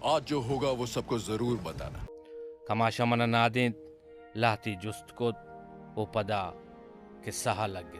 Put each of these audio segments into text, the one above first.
आज जो होगा वो सबको जरूर बताना. Kamasha mana nadin lahti just ko upada kissaha lagge.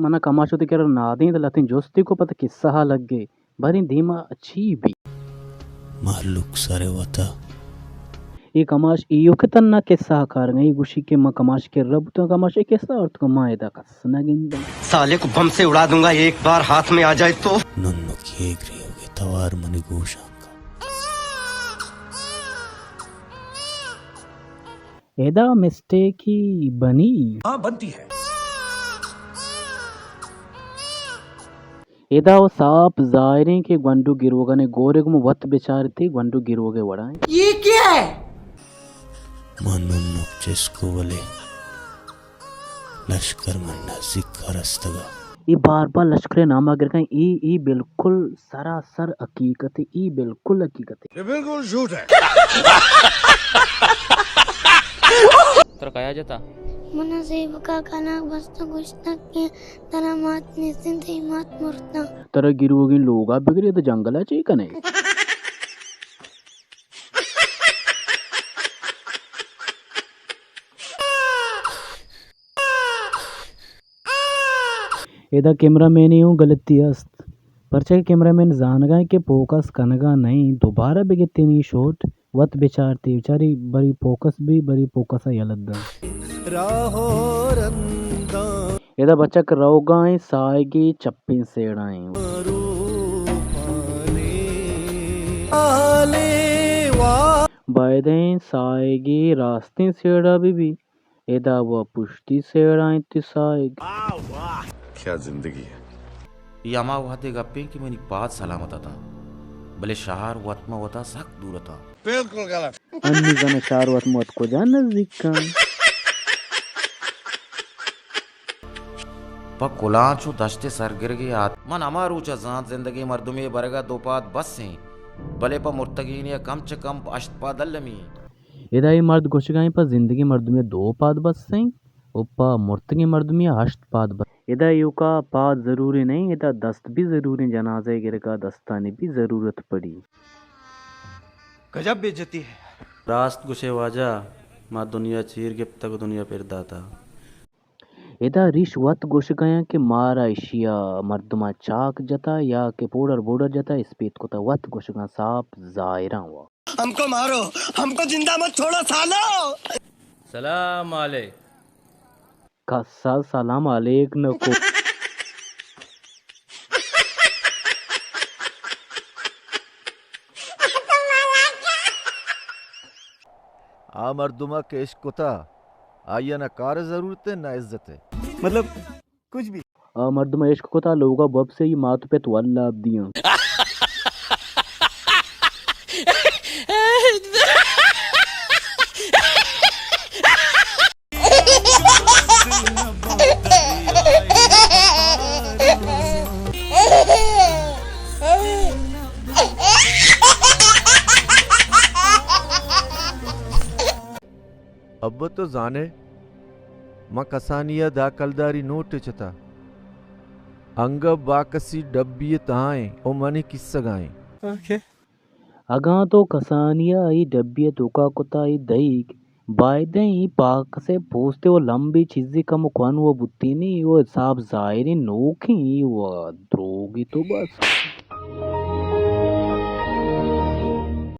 मना कमाशो तो करो नादी तो लातिन जोस्ती को पता किस्सा हा लग गए बारी धीमा अच्छी भी मालूक सारे वता ये कमाश इयो के तन्ना किस्सा कार गई गुशी के माँ कमाश के रब तो कमाश एक किस्सा और तो माँ इधर कसना गिंदा साले को बम से उड़ा दूंगा एक बार हाथ में आ जाए तो नन्नो की एक रही तवार मनी गोशा एदा मिस्टेक ही बनी हाँ बनती है एदा वो साफ जायरे के गंडू गिरोगा ने गोरे को वत बेचारे थे गंडू गिरोगे वड़ा ये क्या है मानो जिसको बोले लश्कर मन्ना जिक्र रस्तगा ये बार बार लश्कर नाम अगर कहीं ये बिल्कुल सरासर हकीकत है ये बिल्कुल हकीकत है ये बिल्कुल झूठ है. तर kaya jata Mana saya buka kana basta गुश्तक तना मात निसिन थे मात मुर्ता तरह गिरोगी लोग आप बिगड़े तो जंगल है चाहिए कने एदा कैमरामैन ही हूँ गलती अस्त परचे कैमरामैन जान गए कि फोकस कनगा नहीं दोबारा बिगते नहीं शॉट वत बेचारती बेचारी बड़ी फोकस भी बड़ी फोकस है यलद्दा एदा बच्चा करौगा साएगी चप्पी सेड़ाई बायदे साएगी रास्ते सेड़ा भी एदा वो पुष्टि सेड़ाई तिसाएगी क्या जिंदगी है. यामा वाते गप्पे की मेरी बात सलामत था भले शहर वतमा होता सख्त दूर था बिल्कुल गलत. अन्नी जन शारवत मत को जा नजदीक का पर कुलांचो दश्ते सरगिर गया मन अमार ऊंचा जात जिंदगी मर्दुमे बरगा दो पात बस से भले पर मुर्तगीन या कम च कम अष्टपा दल्लमी इदाई मर्द गोशगाई पर जिंदगी मर्द में दो पाद बस से उपा मुर्तगी मर्द में अष्ट पाद बस इदा युका पाद जरूरी नहीं इदा दस्त भी जरूरी जनाजे गिरगा दस्तानी भी जरूरत पड़ी गजब बेइज्जती है रास्त गुशे वाजा माँ दुनिया चीर के तक दुनिया फिर दाता इदा रिश्वत गोशगाया के मारा इशिया मर्दमा चाक जता या के बॉर्डर जता स्पीत को वत गोशगा साफ जायरा हुआ हमको मारो हमको जिंदा मत छोड़ो सालो सलाम अलैक कस्सा सलाम अलैक न को आ मर्दुमा के इश्क कोता आइया ना कार जरूरत है ना इज्जत है मतलब कुछ भी मर्दमा इश्क को था लोगा बब से ही मात पे तो अल्लाह अब दिया अब तो जाने मां कसानिया दा कलदारी नोट चता अंग बाकसी डब्बी ताए ओ मने किस्सा गाए अगा तो कसानिया आई डब्बिया तुका कुताई दई बायदे ही पाक से पूछते वो लंबी चीज़ी का मुखान वो बुत्ती नहीं वो साफ जाहिर नोखी वो द्रोगी तो बस